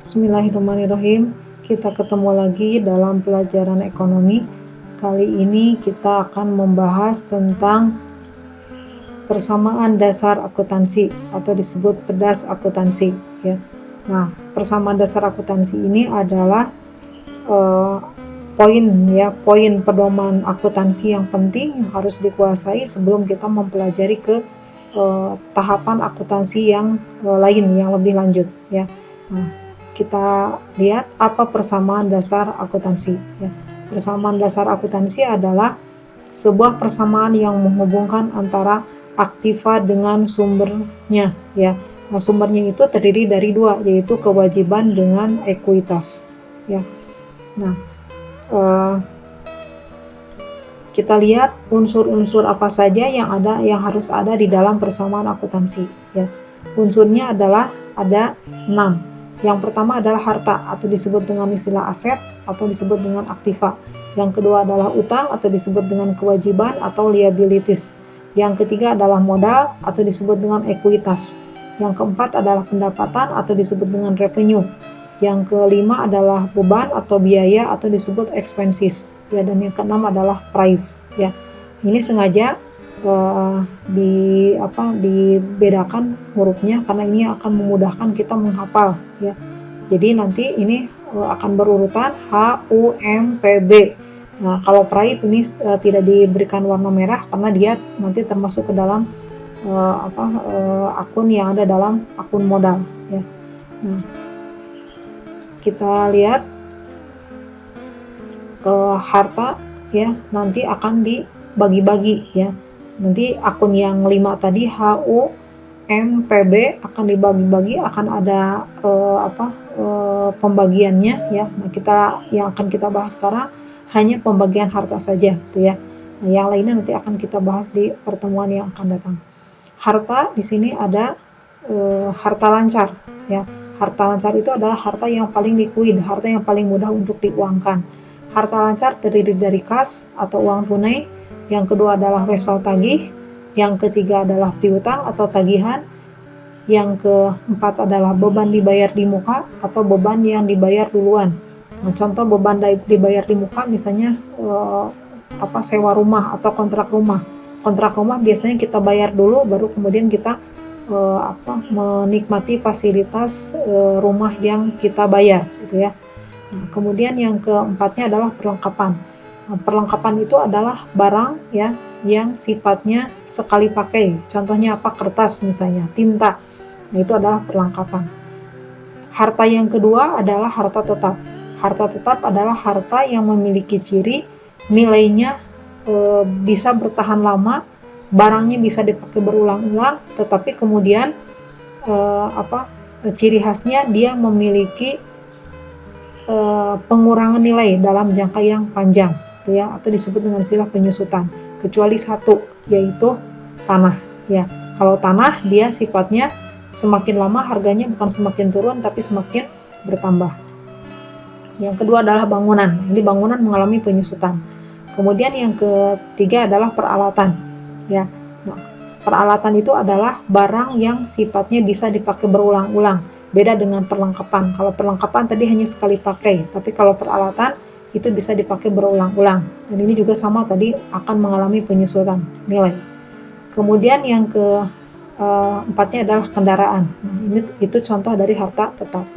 Bismillahirrahmanirrahim. Kita ketemu lagi dalam pelajaran ekonomi. Kali ini kita akan membahas tentang persamaan dasar akuntansi atau disebut pedas akuntansi, ya. Nah, persamaan dasar akuntansi ini adalah poin pedoman akuntansi yang penting yang harus dikuasai sebelum kita mempelajari ke tahapan akuntansi yang lain yang lebih lanjut, ya. Nah, kita lihat apa persamaan dasar akuntansi, ya. Persamaan dasar akuntansi adalah sebuah persamaan yang menghubungkan antara aktiva dengan sumbernya, ya. Nah, sumbernya itu terdiri dari dua, yaitu kewajiban dengan ekuitas, ya. Nah, kita lihat unsur-unsur apa saja yang harus ada di dalam persamaan akuntansi, ya. Unsurnya adalah ada 6. Yang pertama adalah harta atau disebut dengan istilah aset atau disebut dengan aktiva. Yang kedua adalah utang atau disebut dengan kewajiban atau liabilities. Yang ketiga adalah modal atau disebut dengan ekuitas. Yang keempat adalah pendapatan atau disebut dengan revenue. Yang kelima adalah beban atau biaya atau disebut expenses, ya. Dan yang keenam adalah price, ya. Ini sengaja dibedakan hurufnya karena ini akan memudahkan kita menghafal, ya. Jadi nanti ini akan berurutan H, U, M, P, B. Nah, kalau price ini tidak diberikan warna merah karena dia nanti termasuk ke dalam akun yang ada dalam akun modal, ya. Nah, kita lihat harta, ya, nanti akan dibagi-bagi, ya. Nanti akun yang 5 tadi H, U, M, P, B akan dibagi-bagi, akan ada pembagiannya, ya. Nah, yang akan kita bahas sekarang hanya pembagian harta saja, tuh, ya. Nah, yang lainnya nanti akan kita bahas di pertemuan yang akan datang. Harta di sini ada harta lancar, ya. Harta lancar itu adalah harta yang paling liquid, harta yang paling mudah untuk diuangkan. Harta lancar terdiri dari kas atau uang tunai, yang kedua adalah wesel tagih, yang ketiga adalah piutang atau tagihan, yang keempat adalah beban dibayar di muka atau beban yang dibayar duluan. Nah, contoh beban dibayar di muka misalnya sewa rumah atau kontrak rumah. Kontrak rumah biasanya kita bayar dulu, baru kemudian kita menikmati fasilitas rumah yang kita bayar, gitu, ya. Nah, kemudian yang keempatnya adalah perlengkapan. Nah, perlengkapan itu adalah barang, ya, yang sifatnya sekali pakai. Contohnya apa? Kertas misalnya, tinta. Nah, itu adalah perlengkapan. Harta yang kedua adalah harta tetap. Harta tetap adalah harta yang memiliki ciri nilainya bisa bertahan lama, barangnya bisa dipakai berulang-ulang, tetapi kemudian ciri khasnya dia memiliki pengurangan nilai dalam jangka yang panjang, ya, atau disebut dengan istilah penyusutan, kecuali satu, yaitu tanah, ya. Kalau tanah dia sifatnya semakin lama harganya bukan semakin turun tapi semakin bertambah. Yang kedua adalah bangunan. Ini bangunan mengalami penyusutan. Kemudian yang ketiga adalah peralatan, ya. Nah, peralatan itu adalah barang yang sifatnya bisa dipakai berulang-ulang. Beda dengan perlengkapan. Kalau perlengkapan tadi hanya sekali pakai, tapi kalau peralatan itu bisa dipakai berulang-ulang. Dan ini juga sama, tadi akan mengalami penyusutan nilai. Kemudian yang keempatnya adalah kendaraan. Nah, itu contoh dari harta tetap.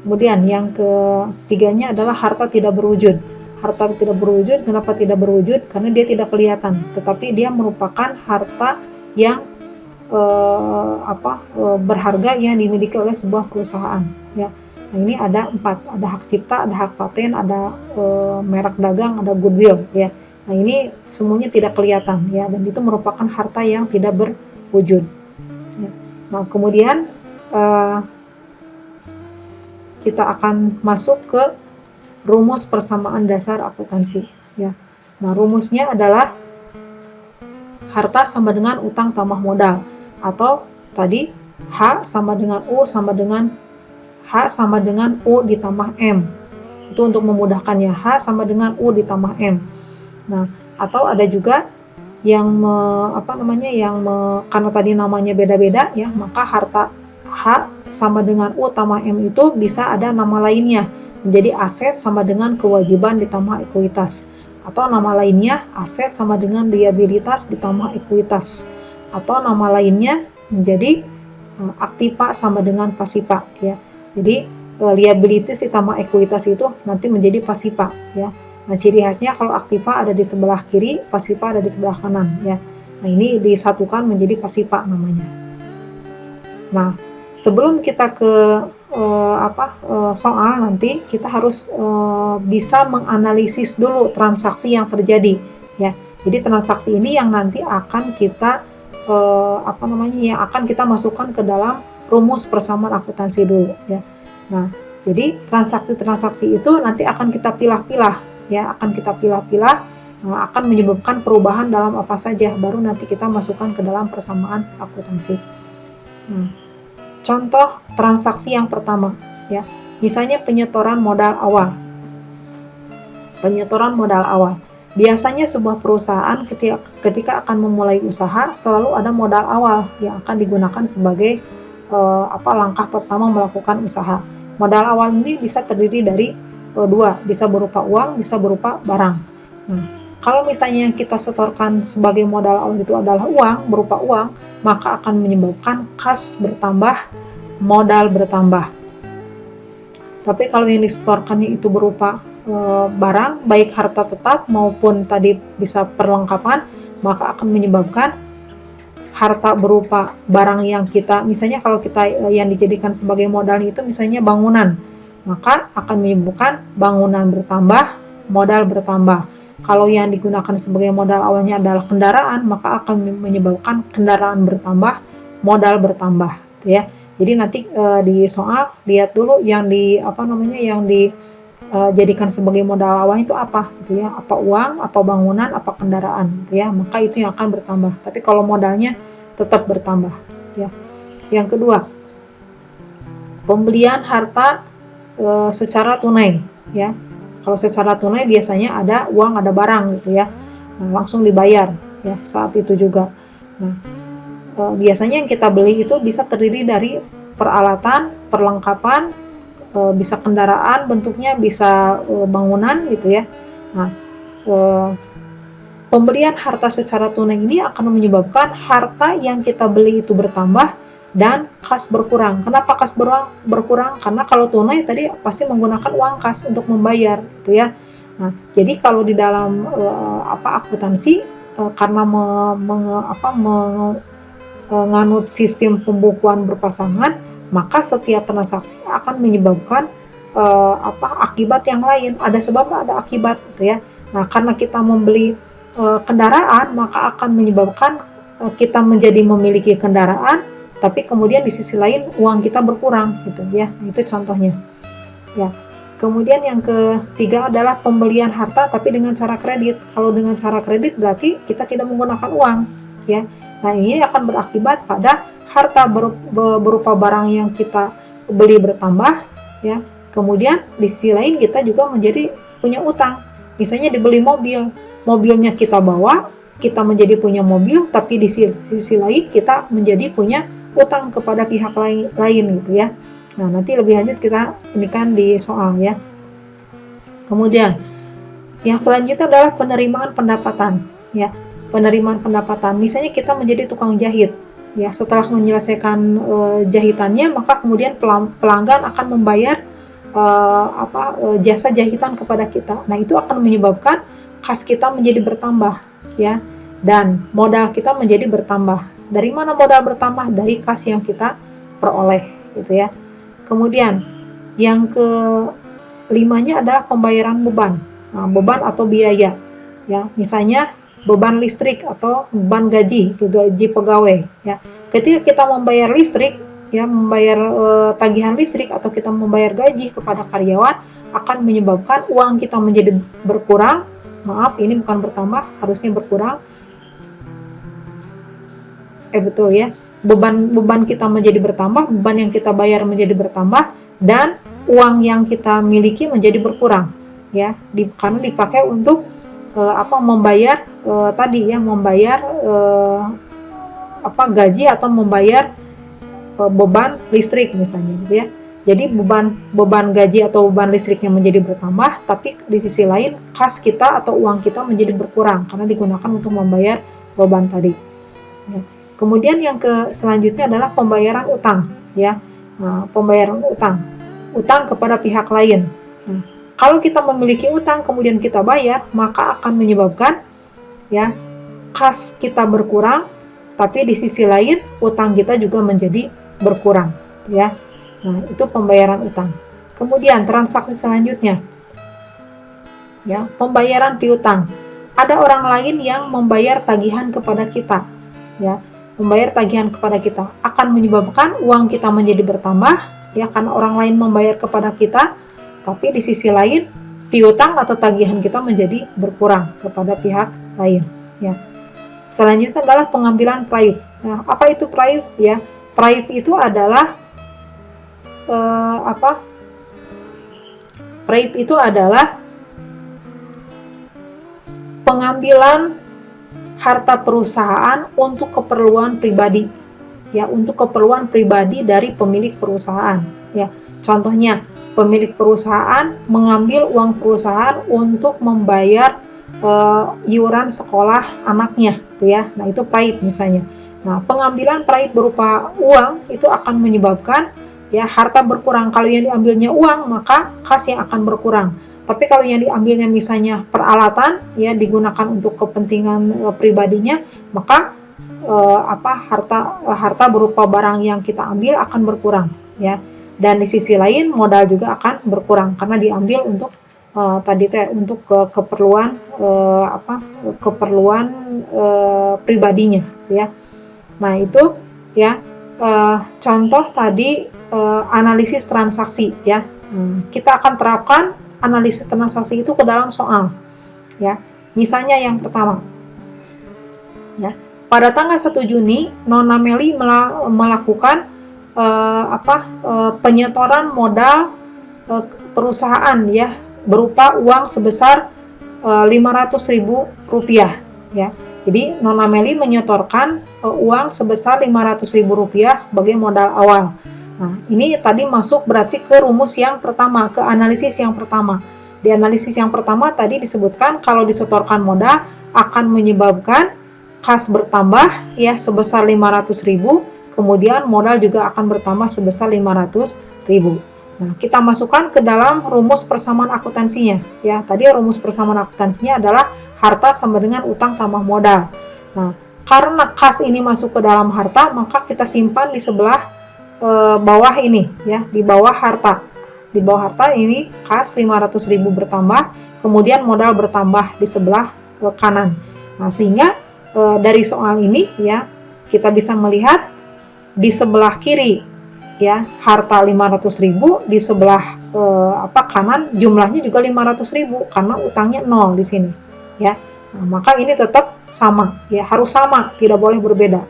Kemudian yang ketiganya adalah harta tidak berwujud. Harta tidak berwujud, kenapa tidak berwujud? Karena dia tidak kelihatan, tetapi dia merupakan harta yang berharga yang dimiliki oleh sebuah perusahaan, ya. Nah, ini ada 4, ada hak cipta, ada hak paten, ada merek dagang, ada goodwill, ya. Nah, ini semuanya tidak kelihatan, ya, dan itu merupakan harta yang tidak berwujud, ya. Nah, kemudian kita akan masuk ke rumus persamaan dasar akuntansi, ya. Nah, rumusnya adalah harta sama dengan utang tambah modal, atau tadi H sama dengan U sama dengan U ditambah M. Itu untuk memudahkannya, H sama dengan U ditambah M. Nah, atau ada juga yang karena tadi namanya beda-beda, ya, maka harta H sama dengan U tambah M itu bisa ada nama lainnya. Menjadi aset sama dengan kewajiban ditambah ekuitas. Atau nama lainnya aset sama dengan liabilitas ditambah ekuitas. Atau nama lainnya menjadi aktiva sama dengan pasiva ya. Jadi liabilitas ditambah ekuitas itu nanti menjadi pasiva ya. Nah, ciri khasnya kalau aktiva ada di sebelah kiri, pasiva ada di sebelah kanan ya. Nah, ini disatukan menjadi pasiva namanya. Nah, sebelum kita ke soal nanti, kita harus bisa menganalisis dulu transaksi yang terjadi ya. Jadi transaksi ini yang nanti akan kita yang akan kita masukkan ke dalam rumus persamaan akuntansi dulu ya. Nah, jadi transaksi-transaksi itu nanti akan kita pilah-pilah ya, akan menyebabkan perubahan dalam apa saja, baru nanti kita masukkan ke dalam persamaan akuntansi. Nah, contoh transaksi yang pertama ya, misalnya penyetoran modal awal. Penyetoran modal awal. Biasanya sebuah perusahaan ketika akan memulai usaha selalu ada modal awal yang akan digunakan sebagai langkah pertama melakukan usaha. Modal awal ini bisa terdiri dari dua, bisa berupa uang, bisa berupa barang. Nah, kalau misalnya yang kita setorkan sebagai modal awal itu adalah uang, berupa uang, maka akan menyebabkan kas bertambah, modal bertambah. Tapi kalau yang disetorkannya itu berupa barang, baik harta tetap maupun tadi bisa perlengkapan, maka akan menyebabkan harta berupa barang yang kita, misalnya kalau kita yang dijadikan sebagai modal itu misalnya bangunan, maka akan menyebabkan bangunan bertambah, modal bertambah. Kalau yang digunakan sebagai modal awalnya adalah kendaraan, maka akan menyebabkan kendaraan bertambah, modal bertambah, gitu ya. Jadi nanti di soal lihat dulu yang jadikan sebagai modal awal itu apa gitu ya, apa uang, apa bangunan, apa kendaraan gitu ya, maka itu yang akan bertambah. Tapi kalau modalnya tetap bertambah ya. Yang kedua, pembelian harta secara tunai ya. Kalau secara tunai biasanya ada uang, ada barang gitu ya, nah, langsung dibayar ya saat itu juga. Nah, biasanya yang kita beli itu bisa terdiri dari peralatan, perlengkapan, bisa kendaraan bentuknya, bisa bangunan gitu ya. Nah, pembelian harta secara tunai ini akan menyebabkan harta yang kita beli itu bertambah dan kas berkurang. Kenapa kas berkurang? Karena kalau tunai tadi pasti menggunakan uang kas untuk membayar gitu ya. Nah, jadi kalau di dalam akuntansi karena menganut sistem pembukuan berpasangan, maka setiap transaksi akan menyebabkan akibat yang lain. Ada sebab, ada akibat gitu ya. Nah, karena kita membeli kendaraan, maka akan menyebabkan kita menjadi memiliki kendaraan, tapi kemudian di sisi lain uang kita berkurang gitu ya. Nah, itu contohnya. Ya. Kemudian yang ketiga adalah pembelian harta tapi dengan cara kredit. Kalau dengan cara kredit berarti kita tidak menggunakan uang ya. Nah, ini akan berakibat pada harta berupa barang yang kita beli bertambah ya. Kemudian di sisi lain kita juga menjadi punya utang. Misalnya dibeli mobil, mobilnya kita bawa, kita menjadi punya mobil, tapi di sisi lain kita menjadi punya utang kepada pihak lain gitu ya. Nah, nanti lebih lanjut kita ini kan di soal ya. Kemudian yang selanjutnya adalah penerimaan pendapatan ya. Penerimaan pendapatan, misalnya kita menjadi tukang jahit ya, setelah menyelesaikan jahitannya, maka kemudian pelanggan akan membayar jasa jahitan kepada kita. Nah, itu akan menyebabkan kas kita menjadi bertambah ya, dan modal kita menjadi bertambah. Dari mana modal bertambah? Dari kas yang kita peroleh gitu ya. Kemudian yang kelimanya adalah pembayaran beban. Nah, beban atau biaya ya, misalnya beban listrik atau beban gaji pegawai ya. Ketika kita membayar listrik ya, membayar tagihan listrik atau kita membayar gaji kepada karyawan, akan menyebabkan uang kita menjadi berkurang. Maaf, ini bukan bertambah, harusnya berkurang. Betul ya. Beban kita menjadi bertambah, beban yang kita bayar menjadi bertambah, dan uang yang kita miliki menjadi berkurang ya, karena dipakai untuk membayar gaji atau membayar beban listrik misalnya gitu ya. Jadi beban gaji atau beban listriknya menjadi bertambah, tapi di sisi lain kas kita atau uang kita menjadi berkurang karena digunakan untuk membayar beban tadi. Ya. Kemudian yang selanjutnya adalah pembayaran utang, ya. Nah, pembayaran utang kepada pihak lain. Nah, kalau kita memiliki utang kemudian kita bayar, maka akan menyebabkan ya kas kita berkurang, tapi di sisi lain utang kita juga menjadi berkurang, ya. Nah, itu pembayaran utang. Kemudian transaksi selanjutnya, ya, pembayaran piutang. Ada orang lain yang membayar tagihan kepada kita, ya. Membayar tagihan kepada kita akan menyebabkan uang kita menjadi bertambah, ya, karena orang lain membayar kepada kita, tapi di sisi lain piutang atau tagihan kita menjadi berkurang kepada pihak lain, ya. Selanjutnya adalah pengambilan praib. Nah, apa itu praib, ya? Praib itu adalah Praib itu adalah pengambilan harta perusahaan untuk keperluan pribadi, ya, untuk keperluan pribadi dari pemilik perusahaan, ya. Contohnya, pemilik perusahaan mengambil uang perusahaan untuk membayar iuran sekolah anaknya, gitu ya. Nah, itu praib misalnya. Nah, pengambilan praib berupa uang itu akan menyebabkan ya harta berkurang. Kalau yang diambilnya uang, maka kas yang akan berkurang. Tapi kalau yang diambilnya misalnya peralatan, ya digunakan untuk kepentingan pribadinya, maka harta berupa barang yang kita ambil akan berkurang, ya. Dan di sisi lain modal juga akan berkurang karena diambil untuk untuk keperluan pribadinya, ya. Nah, itu ya contoh tadi analisis transaksi, ya. Kita akan terapkan analisis transaksi itu ke dalam soal, ya. Misalnya yang pertama, ya, pada tanggal 1 Juni Nona Meli melakukan penyetoran modal perusahaan, ya, berupa uang sebesar Rp500.000, ya. Jadi Nona Meli menyetorkan uang sebesar Rp500.000 sebagai modal awal. Nah, ini tadi masuk berarti ke rumus yang pertama, ke analisis yang pertama. Di analisis yang pertama tadi disebutkan kalau disetorkan modal akan menyebabkan kas bertambah, ya, sebesar 500.000, kemudian modal juga akan bertambah sebesar 500.000. Nah, kita masukkan ke dalam rumus persamaan akuntansinya, ya. Tadi rumus persamaan akuntansinya adalah harta sama dengan utang tambah modal. Nah, karena kas ini masuk ke dalam harta, maka kita simpan di sebelah bawah ini, ya, di bawah harta. Di bawah harta ini kas 500.000 bertambah, kemudian modal bertambah di sebelah kanan. Nah, sehingga dari soal ini, ya, kita bisa melihat di sebelah kiri, ya, harta 500.000, di sebelah kanan jumlahnya juga 500.000 karena utangnya 0 di sini, ya. Nah, maka ini tetap sama, ya, harus sama, tidak boleh berbeda.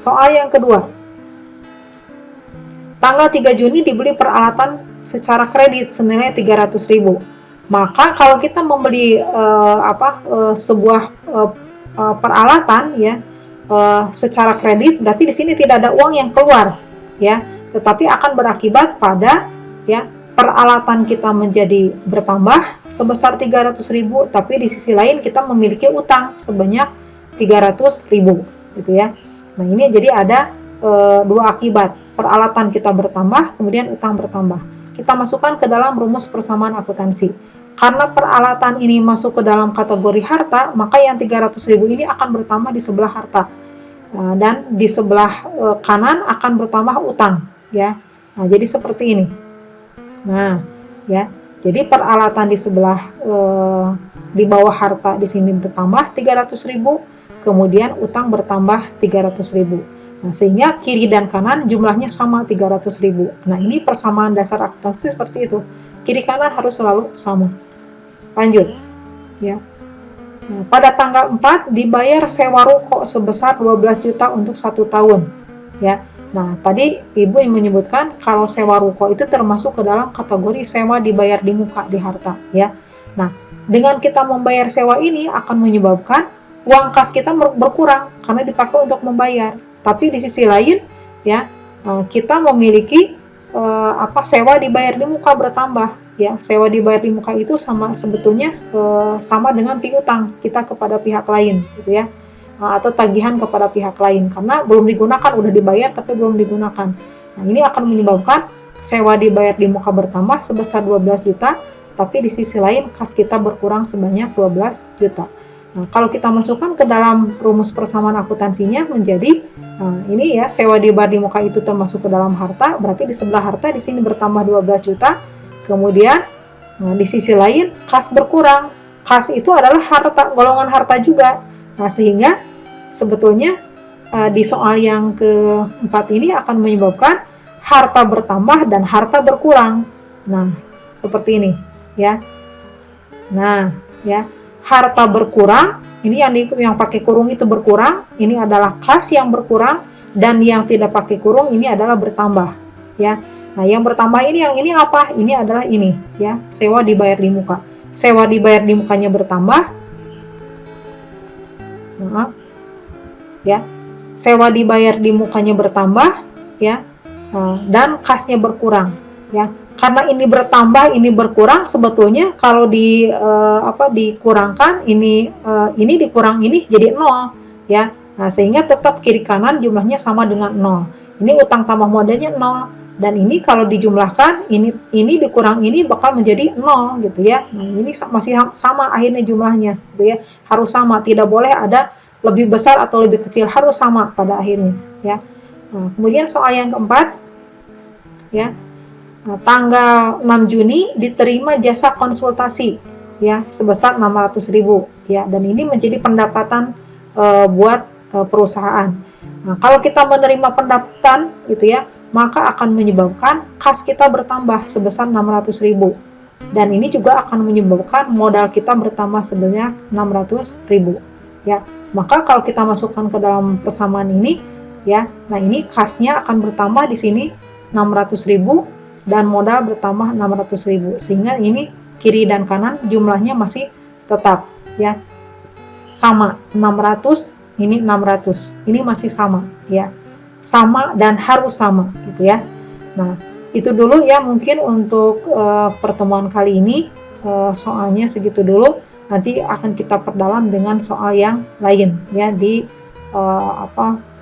Soal yang kedua, tanggal 3 Juni dibeli peralatan secara kredit senilai 300.000. Maka kalau kita membeli sebuah peralatan, ya, secara kredit, berarti di sini tidak ada uang yang keluar, ya, tetapi akan berakibat pada, ya, peralatan kita menjadi bertambah sebesar 300.000, tapi di sisi lain kita memiliki utang sebanyak 300.000, gitu ya. Nah, ini jadi ada dua akibat. Peralatan kita bertambah, kemudian utang bertambah. Kita masukkan ke dalam rumus persamaan akuntansi. Karena peralatan ini masuk ke dalam kategori harta, maka yang 300.000 ini akan bertambah di sebelah harta. Dan di sebelah kanan akan bertambah utang, ya. Nah, jadi seperti ini. Nah, ya. Jadi peralatan di sebelah di bawah harta di sini bertambah 300.000, kemudian utang bertambah 300.000. Nah, sehingga kiri dan kanan jumlahnya sama 300.000. Nah, ini persamaan dasar akuntansi seperti itu. Kiri kanan harus selalu sama. Lanjut, ya. Nah, pada tanggal 4 dibayar sewa ruko sebesar 12 juta untuk 1 tahun, ya. Nah, tadi Ibu yang menyebutkan kalau sewa ruko itu termasuk ke dalam kategori sewa dibayar di muka, di harta, ya. Nah, dengan kita membayar sewa ini akan menyebabkan uang kas kita berkurang karena dipakai untuk membayar. Tapi di sisi lain, ya, kita memiliki sewa dibayar di muka bertambah, ya. Sewa dibayar di muka itu sebetulnya sama dengan piutang kita kepada pihak lain, gitu ya. Atau tagihan kepada pihak lain karena belum digunakan, udah dibayar tapi belum digunakan. Nah, ini akan menyebabkan sewa dibayar di muka bertambah sebesar 12 juta, tapi di sisi lain kas kita berkurang sebanyak 12 juta. Nah, kalau kita masukkan ke dalam rumus persamaan akuntansinya menjadi ini ya, sewa dibayar di muka itu termasuk ke dalam harta, berarti di sebelah harta di sini bertambah 12 juta. Kemudian di sisi lain kas berkurang. Kas itu adalah harta, golongan harta juga. Nah, sehingga sebetulnya di soal yang keempat ini akan menyebabkan harta bertambah dan harta berkurang. Nah, seperti ini ya. Nah, ya, harta berkurang, ini yang pakai kurung itu berkurang, ini adalah kas yang berkurang, dan yang tidak pakai kurung ini adalah bertambah, ya. Nah, yang bertambah ini, yang ini apa? Ini adalah ini, ya, sewa dibayar di muka. Sewa dibayar di mukanya bertambah. Nah, ya. Sewa dibayar di mukanya bertambah, ya. Dan kasnya berkurang, ya. Karena ini bertambah, ini berkurang, sebetulnya kalau dikurangkan ini dikurang ini jadi 0, ya. Nah, sehingga tetap kiri kanan jumlahnya sama dengan 0. Ini utang tambah modalnya 0, dan ini kalau dijumlahkan ini dikurang ini bakal menjadi 0, gitu ya. Nah, ini masih sama akhirnya jumlahnya, gitu ya. Harus sama, tidak boleh ada lebih besar atau lebih kecil, harus sama pada akhirnya, ya. Nah, kemudian soal yang keempat, ya. Nah, tanggal 6 Juni diterima jasa konsultasi, ya, sebesar 600.000, ya, dan ini menjadi pendapatan buat perusahaan. Nah, kalau kita menerima pendapatan, gitu ya, maka akan menyebabkan kas kita bertambah sebesar 600.000, dan ini juga akan menyebabkan modal kita bertambah sebanyak 600.000, ya. Maka kalau kita masukkan ke dalam persamaan ini, ya, nah ini kasnya akan bertambah di sini 600.000 dan modal bertambah 600.000, sehingga ini kiri dan kanan jumlahnya masih tetap, ya, sama 600, ini 600, ini masih sama, ya, sama dan harus sama, gitu ya. Nah, itu dulu ya mungkin untuk pertemuan kali ini, soalnya segitu dulu. Nanti akan kita perdalam dengan soal yang lain, ya, di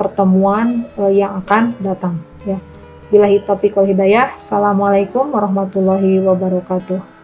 pertemuan yang akan datang, ya. Billahi taufiq wal hidayah. Assalamualaikum warahmatullahi wabarakatuh.